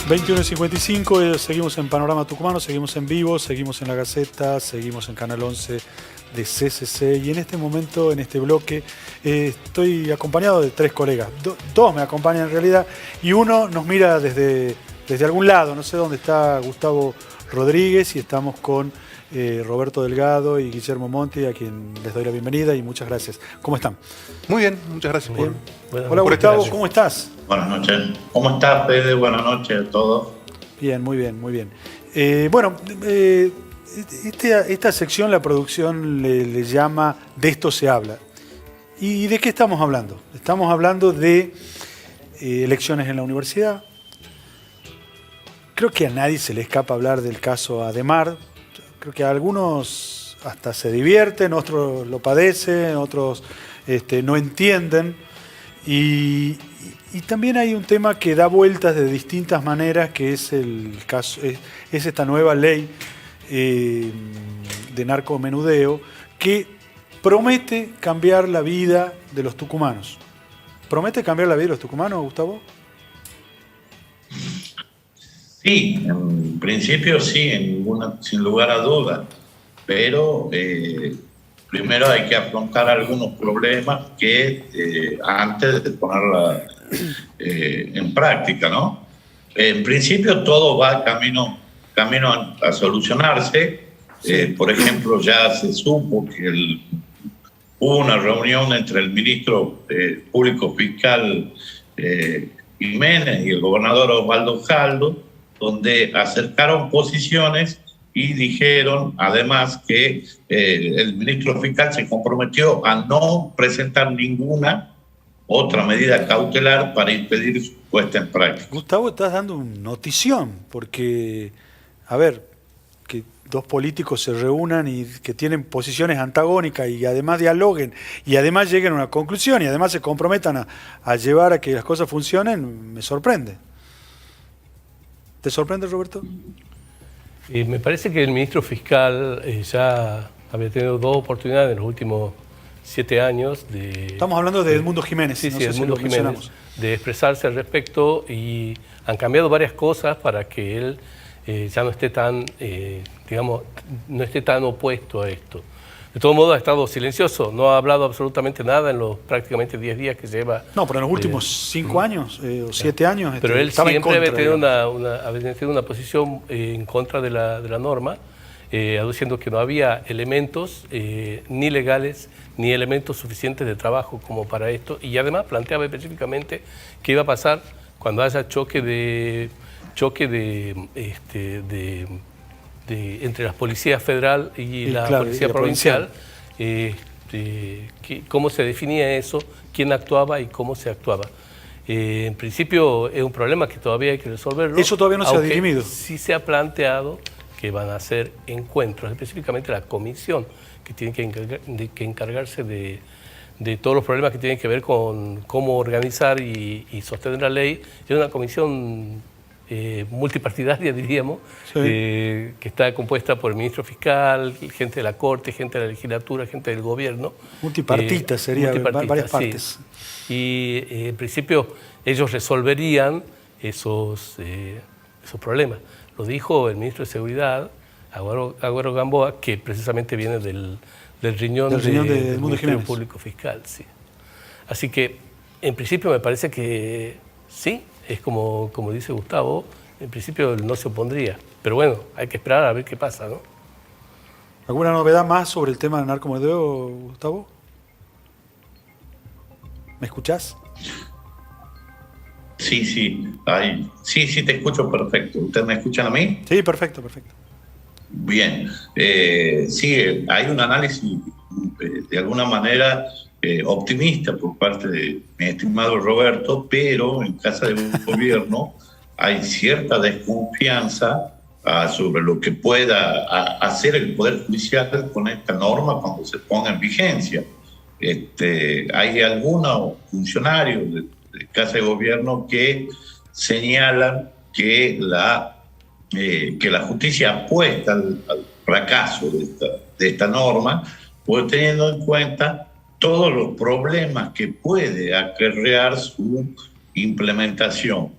21:55, seguimos en Panorama Tucumano, seguimos en vivo, seguimos en La Gaceta, seguimos en Canal 11 de CCC y en este momento, en este bloque, estoy acompañado de tres colegas. Dos me acompañan en realidad y uno nos mira desde algún lado, no sé dónde está Gustavo Rodríguez, y estamos con Roberto Delgado y Guillermo Monti, a quien les doy la bienvenida y muchas gracias. ¿Cómo están? Muy bien, muchas gracias. Hola Gustavo, ¿cómo estás? Buenas noches. ¿Cómo estás, Fede? Buenas noches a todos. Bien, muy bien, muy bien. Esta sección la producción le llama De esto se habla. ¿Y de qué estamos hablando? Estamos hablando de elecciones en la universidad. Creo que a nadie se le escapa hablar del caso Ademar. Creo que a algunos hasta se divierten, otros lo padecen, otros no entienden. Y también hay un tema que da vueltas de distintas maneras, que es el caso, es esta nueva ley de narcomenudeo que promete cambiar la vida de los tucumanos. ¿Promete cambiar la vida de los tucumanos, Gustavo? Sí, en principio sí, sin lugar a dudas, pero primero hay que afrontar algunos problemas que antes de ponerla en práctica, ¿no? En principio todo va camino a solucionarse. Sí. Por ejemplo, ya se supo que hubo una reunión entre el ministro público fiscal Jiménez y el gobernador Osvaldo Jaldo, donde acercaron posiciones y dijeron además que el ministro fiscal se comprometió a no presentar ninguna otra medida cautelar para impedir su puesta en práctica. Gustavo, estás dando una notición, porque, a ver, que dos políticos se reúnan y que tienen posiciones antagónicas y además dialoguen y además lleguen a una conclusión y además se comprometan a llevar a que las cosas funcionen, me sorprende. ¿Te sorprende, Roberto? Me parece que el ministro fiscal ya había tenido dos oportunidades en los últimos 7 años de... Estamos hablando de Edmundo Jiménez. Sí, no sé Edmundo Jiménez, de expresarse al respecto, y han cambiado varias cosas para que él ya no esté tan, no esté tan opuesto a esto. De todo modo ha estado silencioso, no ha hablado absolutamente nada en los prácticamente 10 días que lleva. No, pero en los últimos 5 años o 7 años. Pero él siempre había tenido una posición en contra de la norma, aduciendo que no había elementos ni legales ni elementos suficientes de trabajo como para esto, y además planteaba específicamente qué iba a pasar cuando haya choque entre la policía federal y la policía provincial, cómo se definía eso, quién actuaba y cómo se actuaba. En principio es un problema que todavía hay que resolverlo. Eso todavía no se ha dirimido. Sí se ha planteado que van a hacer encuentros, específicamente la comisión que tiene que encargarse de todos los problemas que tienen que ver con cómo organizar y sostener la ley. Es una comisión multipartidaria, diríamos, sí, que está compuesta por el ministro fiscal, gente de la Corte, gente de la legislatura, gente del gobierno. Multipartita sería, varias partes. Sí. Y en principio ellos resolverían esos problemas. Lo dijo el ministro de Seguridad, Agüero Gamboa, que precisamente viene del riñón del Ministerio Público Fiscal. Sí. Así que, en principio, me parece que sí, es como dice Gustavo, en principio no se opondría. Pero bueno, hay que esperar a ver qué pasa, ¿no? ¿Alguna novedad más sobre el tema del narcomenudeo, Gustavo? ¿Me escuchás? Sí, sí, te escucho perfecto. ¿Ustedes me escuchan a mí? Sí, perfecto. Bien. Sí, hay un análisis de alguna manera optimista por parte de mi estimado Roberto, pero en Casa de Gobierno hay cierta desconfianza sobre lo que pueda hacer el Poder Judicial con esta norma cuando se ponga en vigencia. Hay algunos funcionarios de Casa de Gobierno que señalan que la justicia apuesta al fracaso de esta norma, pues teniendo en cuenta todos los problemas que puede acarrear su implementación.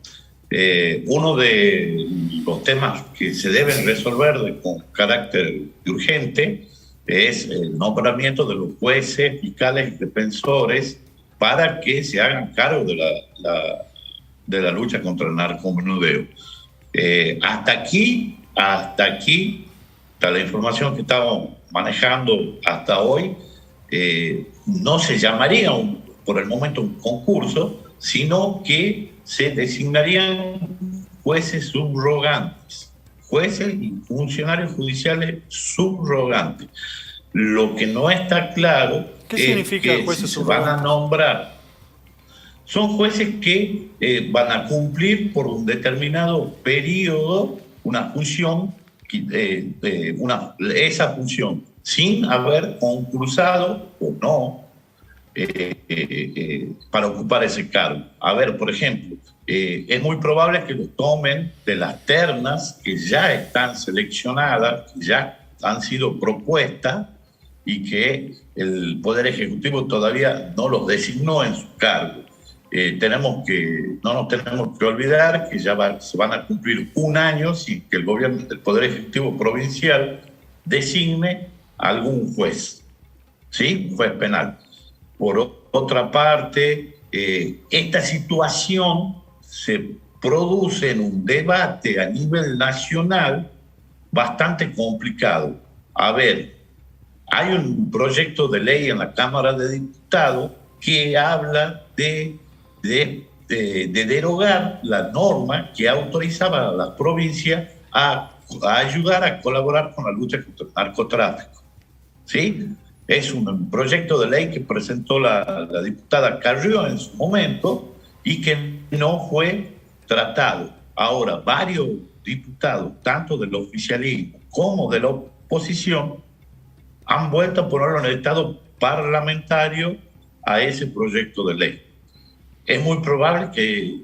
Uno de los temas que se deben resolver con carácter urgente es el nombramiento de los jueces, fiscales y defensores para que se hagan cargo de la lucha contra el narcomenudeo. Hasta aquí, hasta la información que estamos manejando hasta hoy, no se llamaría por el momento un concurso, sino que se designarían jueces subrogantes, jueces y funcionarios judiciales subrogantes. Lo que no está claro ¿Qué significa es que jueces se van a nombrar. Son jueces que van a cumplir por un determinado periodo una función, esa función, sin haber concursado o no para ocupar ese cargo. A ver, por ejemplo, es muy probable que lo tomen de las ternas que ya están seleccionadas, que ya han sido propuestas y que el Poder Ejecutivo todavía no los designó en su cargo. No nos tenemos que olvidar que ya se van a cumplir un año sin que el Poder Ejecutivo provincial designe algún juez, ¿sí? Un juez penal. Por otra parte, esta situación se produce en un debate a nivel nacional bastante complicado. A ver, hay un proyecto de ley en la Cámara de Diputados que habla de derogar la norma que autorizaba a las provincias a ayudar a colaborar con la lucha contra el narcotráfico. ¿Sí? Es un proyecto de ley que presentó la diputada Carrió en su momento y que no fue tratado. Ahora, varios diputados, tanto del oficialismo como de la oposición, han vuelto a ponerlo en el estado parlamentario a ese proyecto de ley. Es muy probable que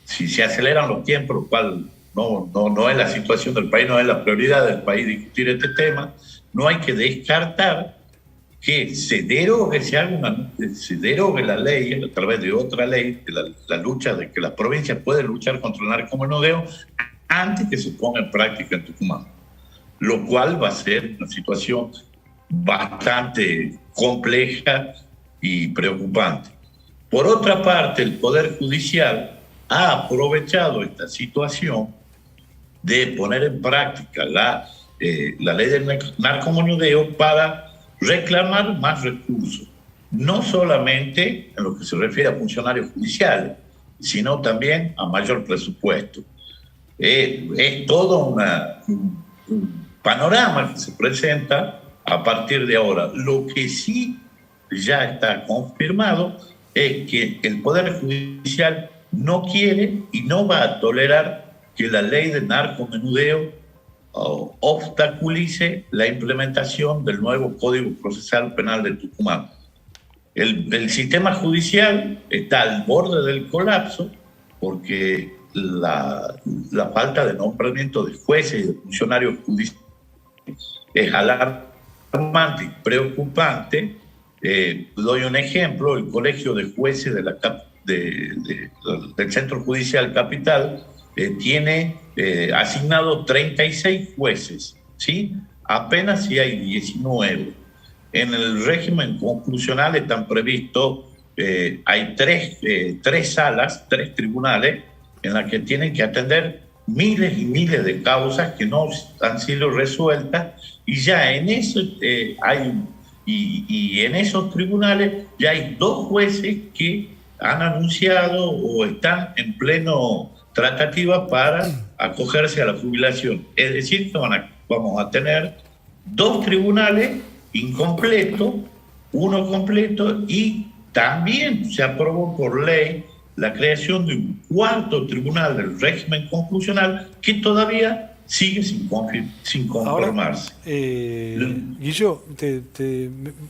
si se aceleran los tiempos, lo cual no es la situación del país, no es la prioridad del país discutir este tema, no hay que descartar que se derogue la ley a través de otra ley, de la lucha de que las provincias pueden luchar contra el narcomenudeo antes que se ponga en práctica en Tucumán, lo cual va a ser una situación bastante compleja y preocupante. Por otra parte, el Poder Judicial ha aprovechado esta situación de poner en práctica la ley del narcomenudeo para reclamar más recursos, no solamente en lo que se refiere a funcionarios judiciales, sino también a mayor presupuesto. Es todo un panorama que se presenta a partir de ahora. Lo que sí ya está confirmado es que el Poder Judicial no quiere y no va a tolerar que la ley de narcomenudeo obstaculice la implementación del nuevo Código Procesal Penal de Tucumán. El sistema judicial está al borde del colapso porque la falta de nombramiento de jueces y de funcionarios judiciales es alarmante y preocupante. Doy un ejemplo: el Colegio de Jueces del Centro Judicial Capital tiene asignado 36 jueces, ¿sí? Apenas si hay 19. En el régimen conclusional están previstos, hay tres salas, 3 tribunales, en las que tienen que atender miles y miles de causas que no han sido resueltas, y ya en eso en esos tribunales ya hay 2 jueces que han anunciado o están en pleno tratativa para acogerse a la jubilación. Es decir, que vamos a tener 2 tribunales incompletos, uno completo, y también se aprobó por ley la creación de un 4º tribunal del régimen conclusional que todavía sigue sin conformarse. Guillo,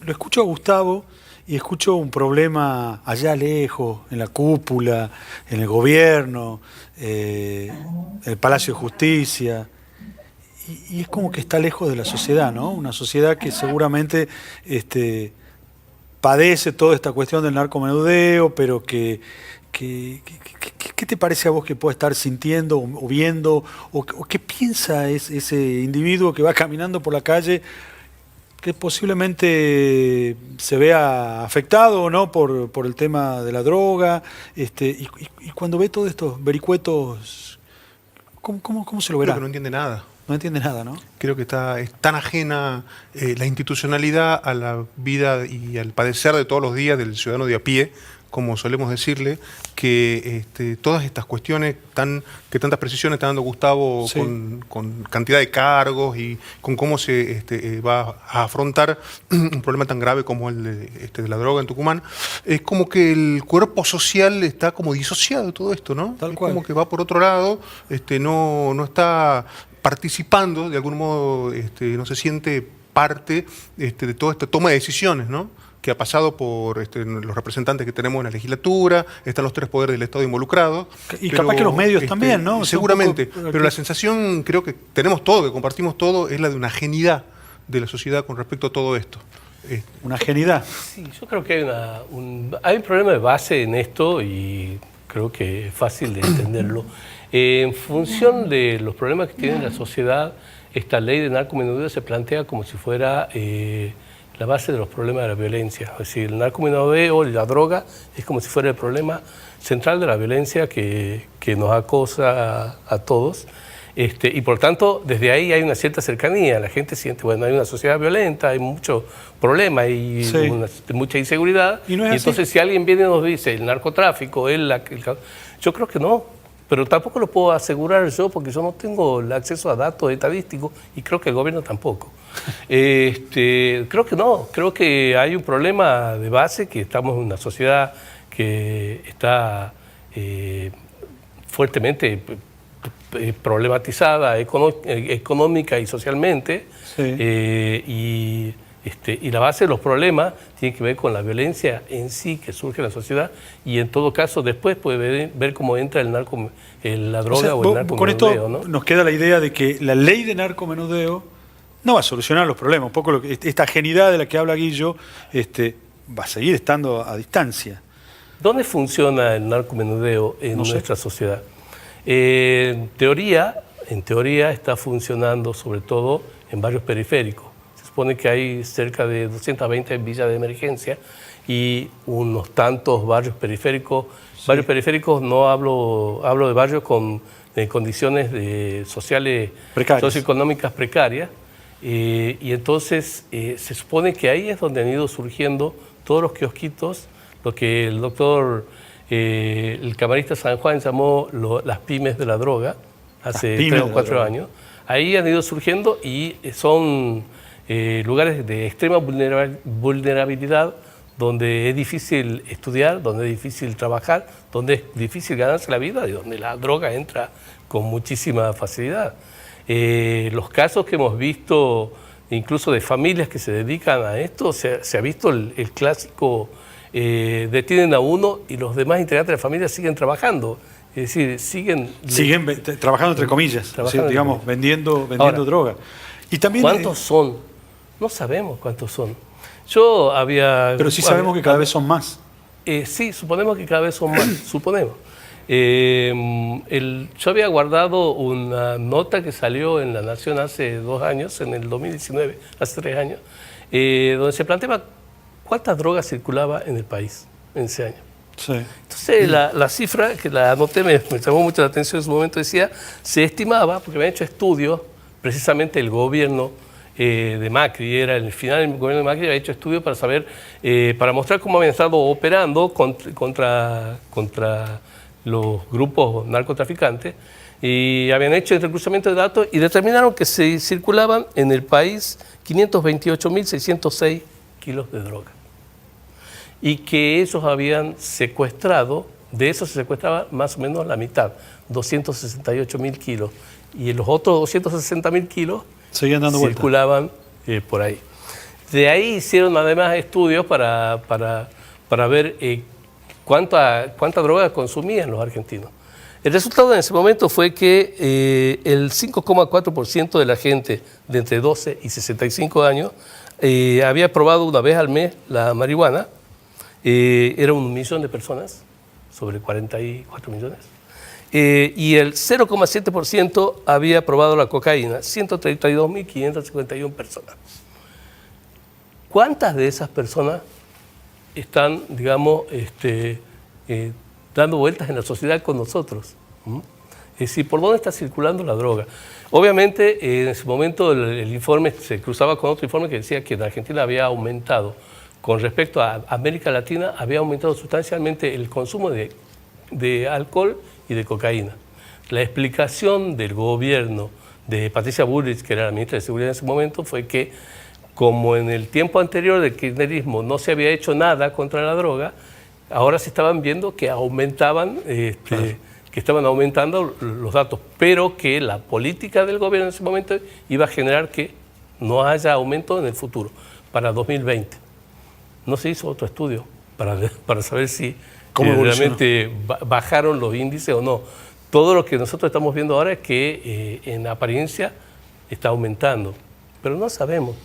lo escucho a Gustavo y escucho un problema allá lejos, en la cúpula, en el gobierno, en el Palacio de Justicia, y es como que está lejos de la sociedad, ¿no? Una sociedad que seguramente padece toda esta cuestión del narcomenudeo, pero que ¿qué te parece a vos que puede estar sintiendo o viendo? ¿O qué piensa ese individuo que va caminando por la calle que posiblemente se vea afectado o no por el tema de la droga? Y cuando ve todos estos vericuetos, ¿cómo se lo verá? Creo que no entiende nada. No entiende nada, ¿no? Creo que es tan ajena la institucionalidad a la vida y al padecer de todos los días del ciudadano de a pie, como solemos decirle, que todas estas cuestiones que tantas precisiones está dando Gustavo, sí, con cantidad de cargos y con cómo se va a afrontar un problema tan grave como el de la droga en Tucumán, es como que el cuerpo social está como disociado de todo esto, ¿no? Tal es cual. Como que va por otro lado, no está participando, de algún modo no se siente parte de toda esta toma de decisiones, ¿no? Que ha pasado por los representantes que tenemos en la legislatura, están los tres poderes del Estado involucrados. Y capaz que los medios también, ¿no? Seguramente, pero la sensación, creo que tenemos todo, que compartimos todo, es la de una ajenidad de la sociedad con respecto a todo esto. Una ajenidad. Sí, yo creo que hay un problema de base en esto y creo que es fácil de entenderlo. En función de los problemas que tiene la sociedad, esta ley de narcomenudeo se plantea como si fuera la base de los problemas de la violencia. Es decir, el narcomenudeo y la droga es como si fuera el problema central de la violencia que nos acosa a todos. Y por tanto, desde ahí hay una cierta cercanía. La gente siente, bueno, hay una sociedad violenta, hay mucho problema, hay sí, mucha inseguridad. Y entonces si alguien viene y nos dice el narcotráfico, yo creo que no. Pero tampoco lo puedo asegurar yo porque yo no tengo el acceso a datos estadísticos y creo que el gobierno tampoco. Creo que no, creo que hay un problema de base, que estamos en una sociedad que está fuertemente problematizada económica y socialmente, sí, y la base de los problemas tiene que ver con la violencia en sí que surge en la sociedad y en todo caso después puede ver cómo entra la droga o el narcomenudeo. Con esto, ¿no? Nos queda la idea de que la ley de narcomenudeo no va a solucionar los problemas. Un poco esta ajenidad de la que habla Guillo va a seguir estando a distancia. ¿Dónde funciona el narcomenudeo en nuestra sociedad? En teoría está funcionando sobre todo en barrios periféricos. Se supone que hay cerca de 220 villas de emergencia y unos tantos barrios periféricos. Sí. Barrios periféricos no hablo de barrios con condiciones sociales, socioeconómicas precarias. Y entonces se supone que ahí es donde han ido surgiendo todos los kiosquitos, lo que el doctor, el camarista San Juan llamó las pymes de la droga, hace 3 o 4 años. Ahí han ido surgiendo y son lugares de extrema vulnerabilidad, donde es difícil estudiar, donde es difícil trabajar, donde es difícil ganarse la vida y donde la droga entra con muchísima facilidad. Los casos que hemos visto, incluso de familias que se dedican a esto, se ha visto el clásico, detienen a uno y los demás integrantes de la familia siguen trabajando. Es decir, siguen trabajando entre comillas, digamos, vendiendo Ahora, droga. Y también, ¿cuántos son? No sabemos cuántos son. Pero sí sabemos que cada vez son más. Sí, suponemos que cada vez son más, suponemos. Yo había guardado una nota que salió en La Nación hace 2 años, en el 2019, hace 3 años, donde se planteaba cuántas drogas circulaba en el país en ese año. Sí. Entonces la cifra, que la anoté, me llamó mucho la atención en su momento, decía, se estimaba, porque habían hecho estudios, precisamente el gobierno de Macri, era el final del gobierno de Macri, había hecho estudios para saber, para mostrar cómo habían estado operando contra los grupos narcotraficantes, y habían hecho el recruzamiento de datos y determinaron que se circulaban en el país 528.606 kilos de droga. Y que ellos habían secuestrado, de eso se secuestraba más o menos la mitad, 268.000 kilos. Y los otros 260.000 kilos seguían dando circulaban por ahí. De ahí hicieron además estudios para ver cuánta droga consumían los argentinos. El resultado en ese momento fue que el 5,4% de la gente de entre 12 y 65 años había probado una vez al mes la marihuana. Era 1 millón de personas, sobre 44 millones. Y el 0,7% había probado la cocaína, 132.551 personas. ¿Cuántas de esas personas están, digamos, dando vueltas en la sociedad con nosotros? Es decir, ¿por dónde está circulando la droga? Obviamente, en ese momento el informe se cruzaba con otro informe que decía que en Argentina había aumentado, con respecto a América Latina, había aumentado sustancialmente el consumo de alcohol y de cocaína. La explicación del gobierno de Patricia Bullrich, que era la ministra de Seguridad en ese momento, fue que como en el tiempo anterior del kirchnerismo no se había hecho nada contra la droga, ahora se estaban viendo que aumentaban, que estaban aumentando los datos, pero que la política del gobierno en ese momento iba a generar que no haya aumento en el futuro, para 2020. No se hizo otro estudio para saber si realmente bajaron los índices o no. Todo lo que nosotros estamos viendo ahora es que en apariencia está aumentando, pero no sabemos.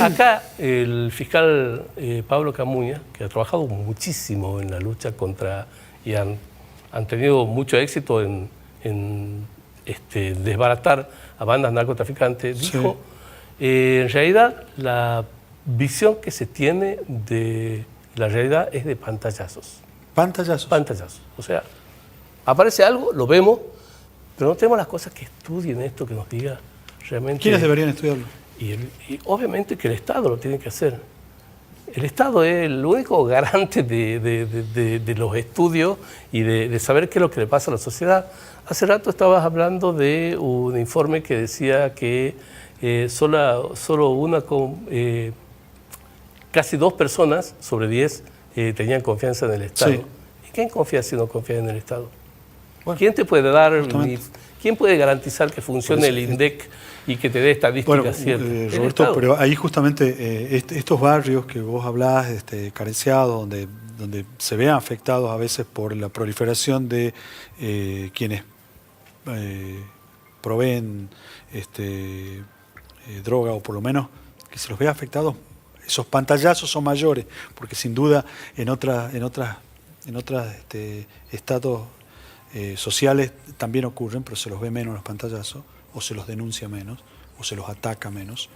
Acá el fiscal Pablo Camuña, que ha trabajado muchísimo en la lucha contra, y han tenido mucho éxito en desbaratar a bandas narcotraficantes, dijo, en realidad la visión que se tiene de la realidad es de pantallazos. ¿Pantallazos? Pantallazos. O sea, aparece algo, lo vemos, pero no tenemos las cosas que estudien esto, que nos diga realmente. ¿Quiénes deberían estudiarlo? Y obviamente que el Estado lo tiene que hacer. El Estado es el único garante de los estudios y de saber qué es lo que le pasa a la sociedad. Hace rato estabas hablando de un informe que decía que casi 2 personas sobre 10 tenían confianza en el Estado. Sí. ¿Y quién confía si no confía en el Estado? Bueno, ¿quién te puede dar, quién puede garantizar que funcione el INDEC y que te dé estadísticas ciertas? Roberto, pero ahí justamente estos barrios que vos hablás, carenciados, donde se vean afectados a veces por la proliferación de quienes proveen droga, o por lo menos que se los vea afectados, esos pantallazos son mayores, porque sin duda en otros estados sociales también ocurren, pero se los ve menos los pantallazos, o se los denuncia menos, o se los ataca menos.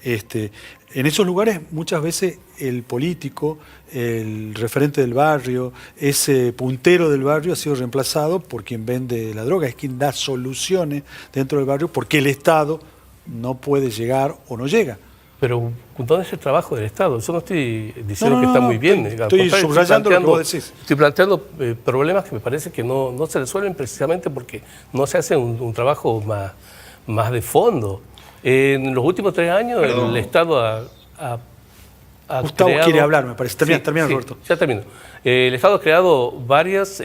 En esos lugares muchas veces el político, el referente del barrio, ese puntero del barrio ha sido reemplazado por quien vende la droga, es quien da soluciones dentro del barrio, porque el Estado no puede llegar o no llega. Pero ¿dónde es el trabajo del Estado? Yo no estoy diciendo que está muy bien. Estoy subrayando lo que vos decís. Estoy planteando problemas que me parece que no se resuelven precisamente porque no se hace un trabajo más de fondo. En los últimos 3 años el Estado ha Gustavo creado, quiere hablar, me parece. Termina, Roberto. Ya termino. El Estado ha creado varias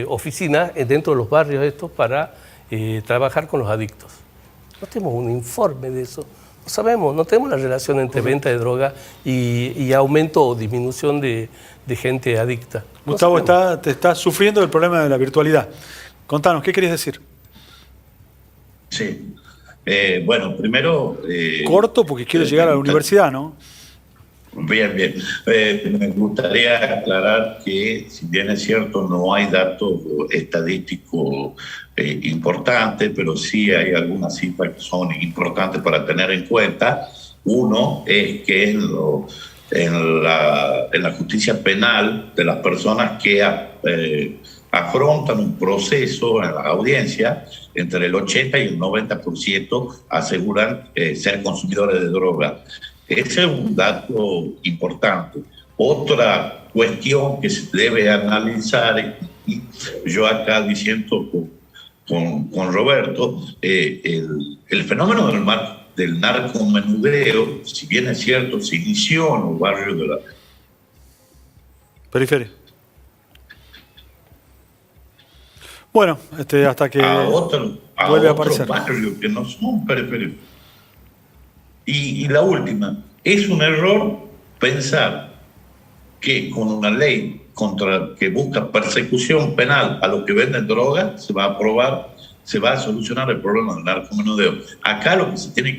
oficinas dentro de los barrios estos para trabajar con los adictos. No tenemos un informe de eso. No sabemos, no tenemos la relación entre venta de droga y aumento o disminución de gente adicta. Gustavo está sufriendo del problema de la virtualidad. Contanos, ¿qué querías decir? Sí. Bueno, primero... Corto porque quiero llegar a la universidad, ¿no? Bien. Me gustaría aclarar que, si bien es cierto, no hay datos estadísticos importantes, pero sí hay algunas cifras que son importantes para tener en cuenta. Uno es que en la justicia penal de las personas que afrontan un proceso en la audiencia, entre el 80 y el 90% aseguran ser consumidores de droga. Ese es un dato importante. Otra cuestión que se debe analizar, y yo acá diciendo con Roberto, el fenómeno del narcomenudeo, si bien es cierto, se inició en los barrios de la periferia. Bueno, hasta que vuelve a aparecer. Barrios que no son periféricos. Y la última, es un error pensar que con una ley que busca persecución penal a los que venden droga se va a aprobar se va a solucionar el problema del narcomenudeo. Acá lo que se tiene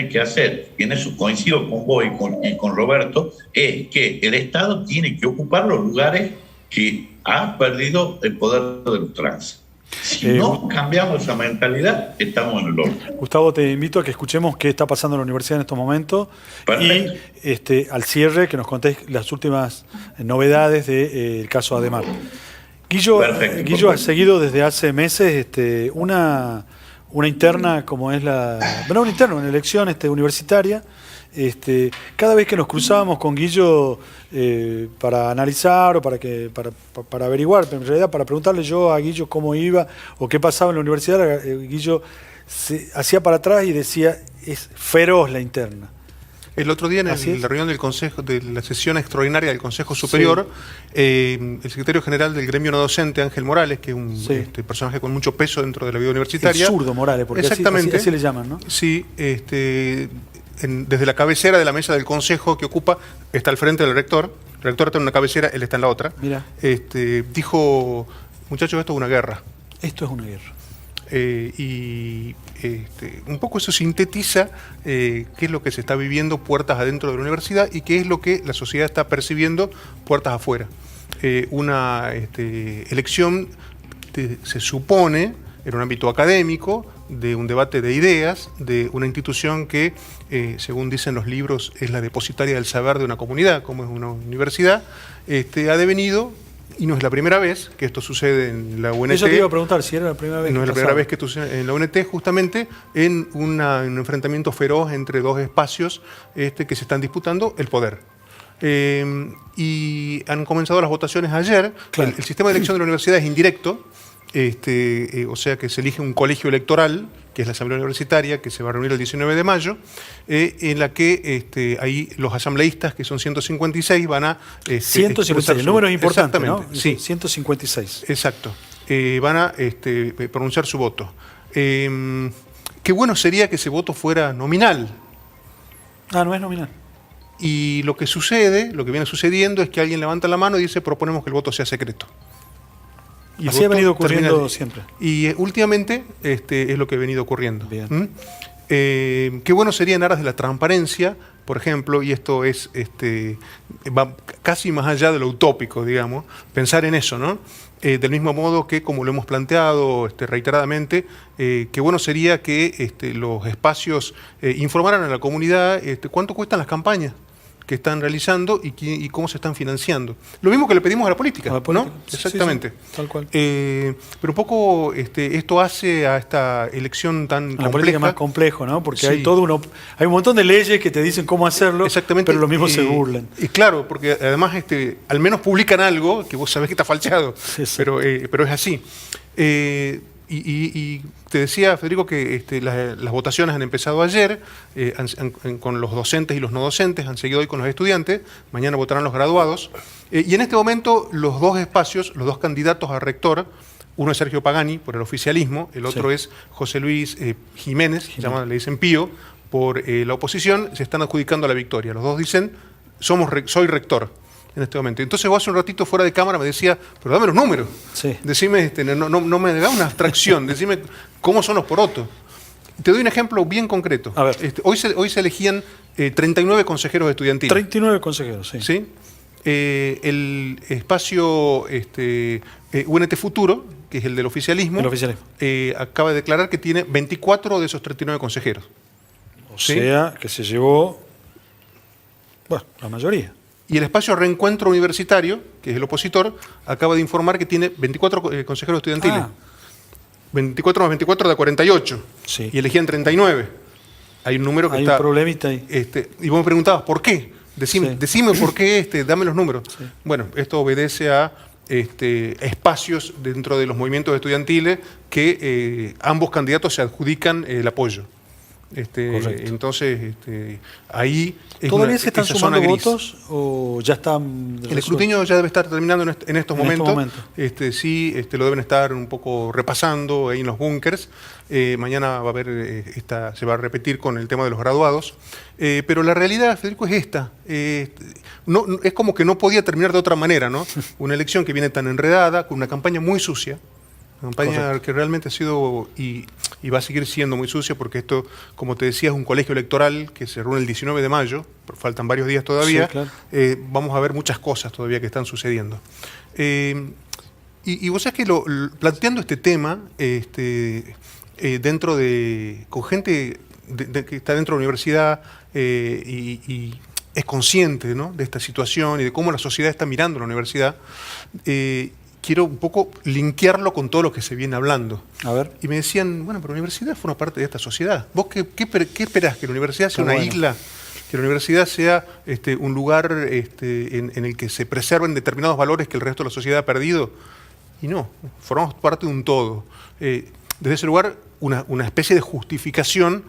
que hacer, y en eso coincido con vos y con Roberto, es que el Estado tiene que ocupar los lugares que ha perdido el poder de los trans. Si no cambiamos esa mentalidad, estamos en el horno. Gustavo, te invito a que escuchemos qué está pasando en la universidad en estos momentos. Perfecto. Y al cierre que nos contéis las últimas novedades del caso Ademar. Guillo ha seguido desde hace meses una interna como es una interna, una elección universitaria. Cada vez que nos cruzábamos con Guillo para analizar o para averiguar, pero en realidad para preguntarle yo a Guillo cómo iba o qué pasaba en la universidad, Guillo se hacía para atrás y decía, es feroz la interna. El otro día en la reunión del Consejo, de la sesión extraordinaria del Consejo Superior, el secretario general del gremio no docente, Ángel Morales, que es un personaje con mucho peso dentro de la vida universitaria. El zurdo Morales, porque así le llaman, ¿no? Sí, desde la cabecera de la mesa del Consejo que ocupa, está al frente del rector. El rector está en una cabecera, él está en la otra. Mira. Dijo, muchachos, esto es una guerra. Esto es una guerra. Un poco eso sintetiza qué es lo que se está viviendo puertas adentro de la universidad y qué es lo que la sociedad está percibiendo puertas afuera. Una elección se supone en un ámbito académico, de un debate de ideas, de una institución que, según dicen los libros, es la depositaria del saber de una comunidad, como es una universidad, ha devenido, y no es la primera vez que esto sucede en la UNT. Eso te iba a preguntar, si era la primera vez. No es la primera vez que esto sucede en la UNT, justamente en un enfrentamiento feroz entre dos espacios que se están disputando el poder. Y han comenzado las votaciones ayer. Claro. El sistema de elección de la universidad es indirecto. O sea que se elige un colegio electoral, que es la Asamblea Universitaria, que se va a reunir el 19 de mayo, en la que ahí los asambleístas, que son 156, van a... 156, el número es importante, ¿no? Sí. 156. Exacto. Van a pronunciar su voto. Qué bueno sería que ese voto fuera nominal. Ah, no es nominal. Y lo que sucede, lo que viene sucediendo, es que alguien levanta la mano y dice, proponemos que el voto sea secreto. Y así ha venido ocurriendo siempre. Y últimamente es lo que ha venido ocurriendo. Bien. Qué bueno sería en aras de la transparencia, por ejemplo, y esto es va casi más allá de lo utópico, digamos, pensar en eso, ¿no? Del mismo modo que, como lo hemos planteado reiteradamente, qué bueno sería que los espacios informaran a la comunidad cuánto cuestan las campañas que están realizando y cómo se están financiando. Lo mismo que le pedimos a la política, ¿no? Sí, exactamente. sí, tal cual. Pero un poco esto hace a esta elección tan compleja. La política es más complejo, ¿no? Porque hay hay un montón de leyes que te dicen cómo hacerlo, pero lo mismo se burlan. Y claro, porque además al menos publican algo que vos sabés que está falseado, pero es así. Y te decía, Federico, que las votaciones han empezado ayer, con los docentes y los no docentes, han seguido hoy con los estudiantes, mañana votarán los graduados, y en este momento los dos espacios, los dos candidatos a rector, uno es Sergio Pagani, por el oficialismo, el otro es José Luis Jiménez, le dicen Pío, por la oposición, se están adjudicando la victoria. Los dos dicen, soy rector en este momento. Entonces vos hace un ratito fuera de cámara me decía, pero dame los números. Sí. Decime, no me da una abstracción, decime cómo son los porotos. Te doy un ejemplo bien concreto. A ver. Hoy se elegían 39 consejeros estudiantiles. 39 consejeros, sí. ¿Sí? El espacio UNT Futuro, que es el del oficialismo, acaba de declarar que tiene 24 de esos 39 consejeros. O sea, que se llevó, la mayoría. Y el espacio Reencuentro Universitario, que es el opositor, acaba de informar que tiene 24 consejeros estudiantiles. 24 más 24 da 48. Sí. Y elegían 39. Hay un número que hay está... Hay un problemita ahí. Y vos me preguntabas, ¿por qué? Decime por qué, dame los números. Sí. Bueno, esto obedece a espacios dentro de los movimientos estudiantiles que ambos candidatos se adjudican el apoyo. Entonces, ahí... ¿Todavía se están sumando votos o ya están...? El escrutinio ya debe estar terminando en estos momentos. Sí, lo deben estar un poco repasando ahí en los búnkers. Mañana va a haber, se va a repetir con el tema de los graduados. Pero la realidad, Federico, es esta. Es como que no podía terminar de otra manera, ¿no? Una elección que viene tan enredada, con una campaña muy sucia, Una campaña Correcto. que realmente ha sido y va a seguir siendo muy sucia, porque esto, como te decía, es un colegio electoral que se reúne el 19 de mayo, faltan varios días todavía. Sí, claro. Vamos a ver muchas cosas todavía que están sucediendo. Y vos sabés que planteando este tema, con gente que está dentro de la universidad y es consciente, ¿no?, de esta situación y de cómo la sociedad está mirando la universidad, quiero un poco linkearlo con todo lo que se viene hablando. A ver. Y me decían, bueno, pero la universidad forma parte de esta sociedad. ¿Vos qué esperás? ¿Que la universidad sea una isla? ¿Que la universidad sea un lugar en el que se preserven determinados valores que el resto de la sociedad ha perdido? Y no, formamos parte de un todo. Desde ese lugar, una especie de justificación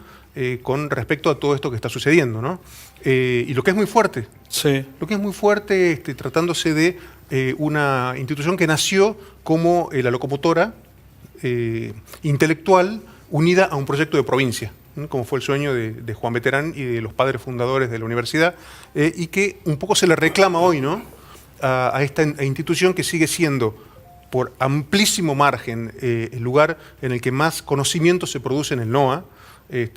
con respecto a todo esto que está sucediendo, ¿no? Y lo que es muy fuerte. Sí. Lo que es muy fuerte, tratándose de una institución que nació como la locomotora intelectual unida a un proyecto de provincia, ¿no?, como fue el sueño de Juan Beterán y de los padres fundadores de la universidad, y que un poco se le reclama hoy, ¿no?, a esta institución que sigue siendo, por amplísimo margen, el lugar en el que más conocimiento se produce en el NOA.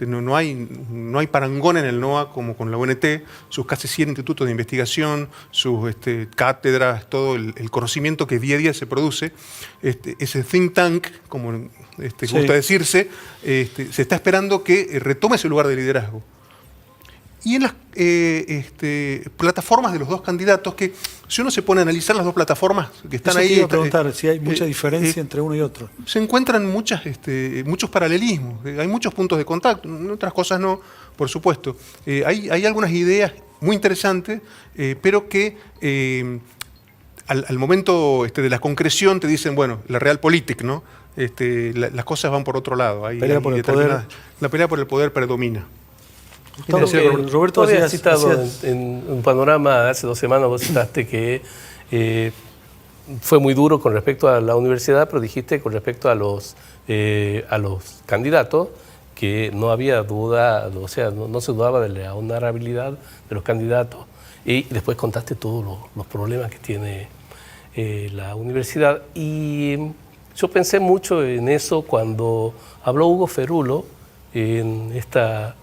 No hay parangón en el NOA como con la UNT, sus casi 100 institutos de investigación, sus cátedras, todo el conocimiento que día a día se produce. Ese think tank, como Sí. gusta decirse, se está esperando que retome ese lugar de liderazgo. Y en las plataformas de los dos candidatos, que si uno se pone a analizar las dos plataformas que están Eso ahí... te iba a preguntar, si hay mucha diferencia entre uno y otro. Se encuentran muchos paralelismos, hay muchos puntos de contacto, otras cosas no, por supuesto. Hay algunas ideas muy interesantes, pero que al momento de la concreción te dicen, bueno, la realpolitik, ¿no? Las cosas van por otro lado. Pelea por el poder. La pelea por el poder predomina. Todo, Roberto, Tú habías hacías- citado en un panorama hace 2 semanas, vos citaste que fue muy duro con respecto a la universidad, pero dijiste con respecto a los candidatos que no había duda, o sea, no se dudaba de la honorabilidad de los candidatos. Y después contaste todos los problemas que tiene la universidad. Y yo pensé mucho en eso cuando habló Hugo Ferulo en esta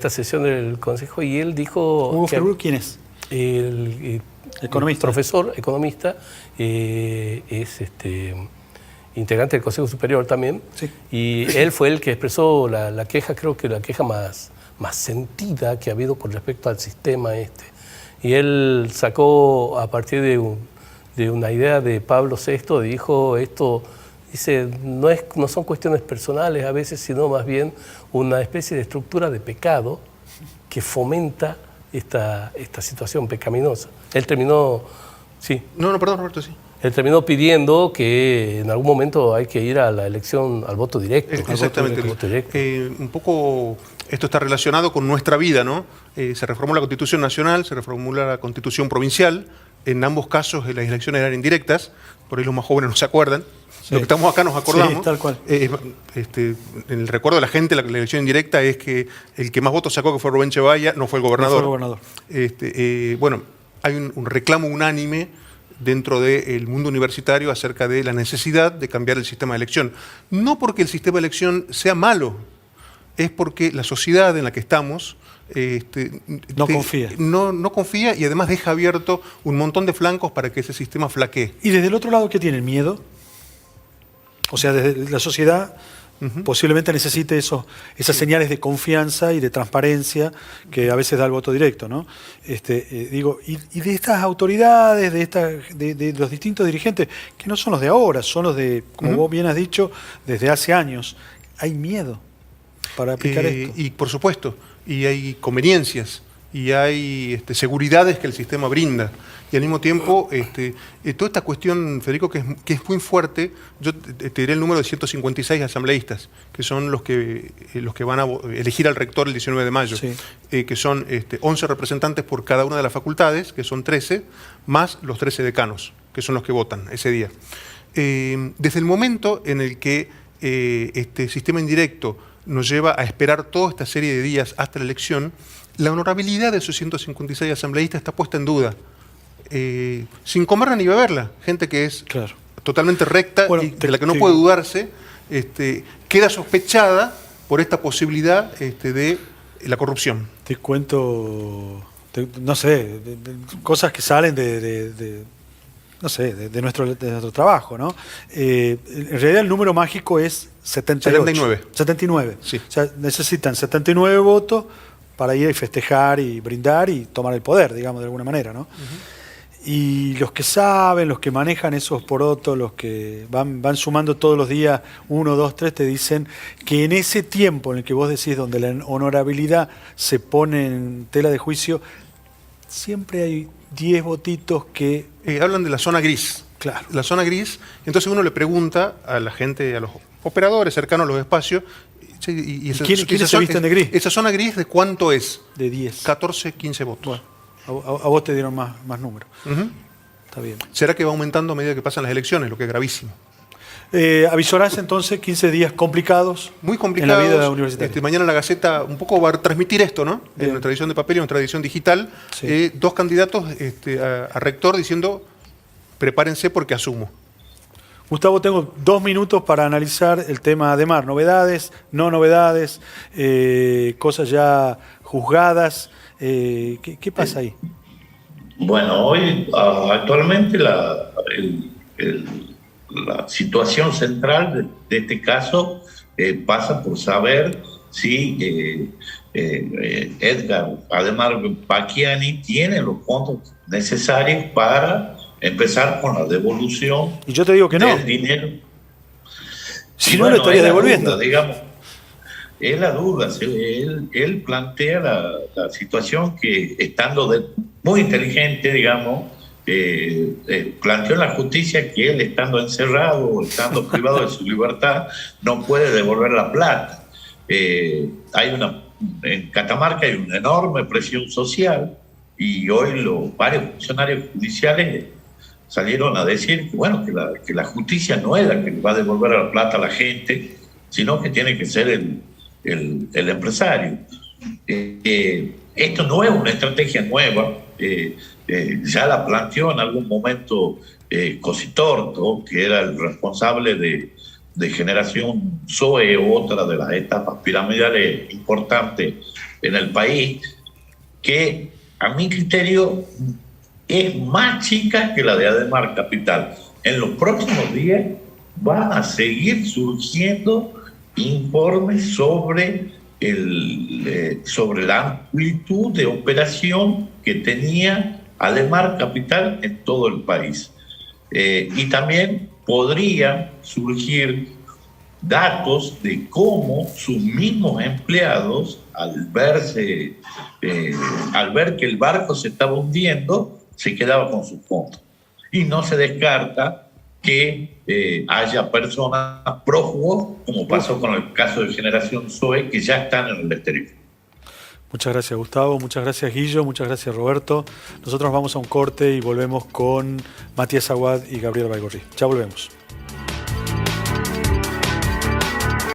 sesión del Consejo, y él dijo... Hugo que Ferulo, ¿quién es? Economista. Profesor, economista, es integrante del Consejo Superior también, Sí. y él fue el que expresó la queja, creo que la queja más sentida que ha habido con respecto al sistema Y él sacó, a partir de una idea de Pablo VI, dijo esto... Dice, no son cuestiones personales a veces, sino más bien una especie de estructura de pecado que fomenta esta situación pecaminosa. Él terminó, sí, No, perdón, Roberto, sí. él terminó pidiendo que en algún momento hay que ir a la elección, al voto directo. Exactamente. Al voto directo. Un poco esto está relacionado con nuestra vida, ¿no? Se reformó la Constitución Nacional, se reformula la Constitución Provincial. En ambos casos las elecciones eran indirectas, por ahí los más jóvenes no se acuerdan. Sí. Los que estamos acá nos acordamos. Sí, tal cual. En el recuerdo de la gente, la elección indirecta es que el que más votos sacó, que fue Rubén Chevalla, no fue el gobernador. No fue el gobernador. Bueno, hay un reclamo unánime dentro del mundo universitario acerca de la necesidad de cambiar el sistema de elección. No porque el sistema de elección sea malo, es porque la sociedad en la que estamos No confía. No confía, y además deja abierto un montón de flancos para que ese sistema flaquee. ¿Y desde el otro lado qué tienen? ¿Miedo? O sea, desde la sociedad posiblemente necesite esas señales de confianza y de transparencia que a veces da el voto directo, ¿no? Y de estas autoridades, de los distintos dirigentes, que no son los de ahora, son los de, como vos bien has dicho, desde hace años. Hay miedo para aplicar esto. Y por supuesto, y hay conveniencias, y hay seguridades que el sistema brinda. Y al mismo tiempo, toda esta cuestión, Federico, que es muy fuerte, yo te diré el número de 156 asambleístas, que son los que van a elegir al rector el 19 de mayo, Sí. Que son 11 representantes por cada una de las facultades, que son 13, más los 13 decanos, que son los que votan ese día. Desde el momento en el que este sistema indirecto nos lleva a esperar toda esta serie de días hasta la elección, la honorabilidad de esos 156 asambleístas está puesta en duda. Sin comerla ni beberla. Gente que es Claro. totalmente recta Bueno, y de la que no puede dudarse, queda sospechada por esta posibilidad de la corrupción. Te cuento, no sé, cosas que salen no sé, de nuestro trabajo, ¿no? En realidad el número mágico es 78. 79. 79. Sí. O sea, necesitan 79 votos para ir y festejar y brindar y tomar el poder, digamos, de alguna manera, ¿no? Y los que saben, los que manejan esos porotos, los que van sumando todos los días 1, 2, 3, te dicen que en ese tiempo en el que vos decís donde la honorabilidad se pone en tela de juicio, siempre hay 10 votitos que... Hablan de la zona gris. Claro. La zona gris, entonces uno le pregunta a la gente, a los operadores cercanos a los espacios, ¿Quiénes se visten de gris? ¿Esa zona gris de cuánto es? De 10. 14, 15 votos. Bueno, a vos te dieron más números. Está bien. ¿Será que va aumentando a medida que pasan las elecciones, lo que es gravísimo? Avisorás entonces 15 días complicados, Muy complicados. en la vida universitaria. Mañana la Gaceta un poco va a transmitir esto, ¿no? Bien. En nuestra edición de papel y en nuestra edición digital. Sí. 2 candidatos a rector diciendo, prepárense porque asumo. Gustavo, tengo 2 minutos para analizar el tema Ademar. Novedades, no novedades, cosas ya juzgadas. ¿Qué pasa ahí? Bueno, hoy actualmente la situación central de este caso pasa por saber si Edgar Ademar Bacchiani tiene los fondos necesarios para empezar con la devolución. Y yo te digo que no. Del dinero. Si no, lo estaría devolviendo. Duda, digamos, es la duda. Él plantea la situación que, estando muy inteligente, digamos, planteó en la justicia que él, estando encerrado, estando privado de su libertad, no puede devolver la plata. En Catamarca hay una enorme presión social y hoy varios funcionarios judiciales salieron a decir que, bueno, que la justicia no es la que le va a devolver la plata a la gente, sino que tiene que ser el empresario. Esto no es una estrategia nueva, ya la planteó en algún momento Cositorto, que era el responsable de Generación Zoe, otra de las etapas piramidales importantes en el país, que a mi criterio es más chica que la de Ademar Capital. En los próximos días van a seguir surgiendo informes sobre la amplitud de operación que tenía Ademar Capital en todo el país. Y también podrían surgir datos de cómo sus mismos empleados, al ver que el barco se estaba hundiendo, se quedaba con sus fondos. Y no se descarta que haya personas prófugos, como pasó con el caso de Generación Zoe, que ya están en el exterior. Muchas gracias, Gustavo. Muchas gracias, Guillo. Muchas gracias, Roberto. Nosotros vamos a un corte y volvemos con Matías Aguad y Gabriel Baigorri. Ya volvemos.